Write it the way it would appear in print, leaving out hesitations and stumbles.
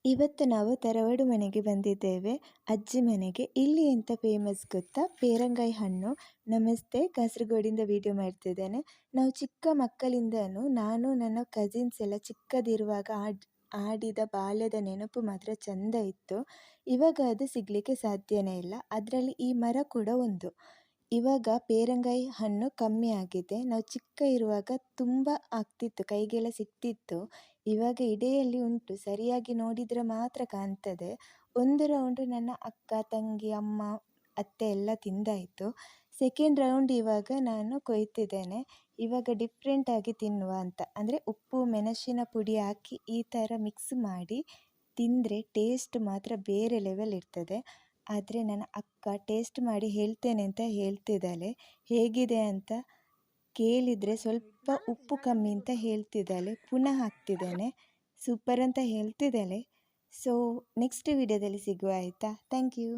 ಇವತ್ತು ನಾವು ತರವಡು ಮನೆಗೆ ಬಂದಿದ್ದೇವೆ, ಅಜ್ಜಿ ಮನೆಗೆ. ಇಲ್ಲಿ ಎಂತ ಫೇಮಸ್ ಗೊತ್ತಾ? ಪೇರಂಗಾಯಿ ಹಣ್ಣು. ನಮಸ್ತೆ, ಕಾಸರಗೋಡಿಂದ ವಿಡಿಯೋ ಮಾಡ್ತಿದ್ದೇನೆ. ನಾವು ಚಿಕ್ಕ ಮಕ್ಕಳಿಂದನೂ ನಾನು ನನ್ನ ಕಸಿನ್ಸ್ ಎಲ್ಲ ಚಿಕ್ಕದಿರುವಾಗ ಆಡಿದ ಬಾಲ್ಯದ ನೆನಪು ಮಾತ್ರ ಚೆಂದ ಇತ್ತು. ಇವಾಗ ಅದು ಸಿಗಲಿಕ್ಕೆ ಸಾಧ್ಯನೇ ಇಲ್ಲ. ಅದರಲ್ಲಿ ಈ ಮರ ಕೂಡ ಒಂದು. ಇವಾಗ ಪೇರಂಗಾಯಿ ಹಣ್ಣು ಕಮ್ಮಿ ಆಗಿದೆ. ನಾವು ಚಿಕ್ಕ ಇರುವಾಗ ತುಂಬ ಆಗ್ತಿತ್ತು, ಕೈಗೆಲ್ಲ ಸಿಗ್ತಿತ್ತು. ಇವಾಗ ಇಡೆಯಲ್ಲಿ ಉಂಟು, ಸರಿಯಾಗಿ ನೋಡಿದರೆ ಮಾತ್ರ ಕಾಣ್ತದೆ. ಒಂದು ರೌಂಡು ನನ್ನ ಅಕ್ಕ, ತಂಗಿ, ಅಮ್ಮ, ಅತ್ತೆ ಎಲ್ಲ ತಿಂದಾಯಿತು. ಸೆಕೆಂಡ್ ರೌಂಡ್ ಇವಾಗ ನಾನು ಕೊಯ್ತಿದ್ದೇನೆ. ಇವಾಗ ಡಿಫ್ರೆಂಟಾಗಿ ತಿನ್ನುವ ಅಂತ, ಅಂದರೆ ಉಪ್ಪು ಮೆಣಸಿನ ಪುಡಿ ಹಾಕಿ ಈ ಥರ ಮಿಕ್ಸ್ ಮಾಡಿ ತಿಂದರೆ ಟೇಸ್ಟ್ ಮಾತ್ರ ಬೇರೆ ಲೆವೆಲ್ ಇರ್ತದೆ. ಆದರೆ ನನ್ನ ಅಕ್ಕ ಟೇಸ್ಟ್ ಮಾಡಿ ಹೇಳ್ತೇನೆ ಅಂತ ಹೇಳ್ತಿದ್ದಾಳೆ. ಹೇಗಿದೆ ಅಂತ ಕೇಳಿದರೆ ಸ್ವಲ್ಪ ಉಪ್ಪು ಕಮ್ಮಿ ಅಂತ ಹೇಳ್ತಿದ್ದಾಳೆ. ಪುನಃ ಹಾಕ್ತಿದ್ದೇನೆ, ಸೂಪರ್ ಅಂತ ಹೇಳ್ತಿದ್ದಾಳೆ. ಸೊ ನೆಕ್ಸ್ಟ್ ವಿಡಿಯೋದಲ್ಲಿ ಸಿಗುವ ಆಯಿತಾ? Thank you.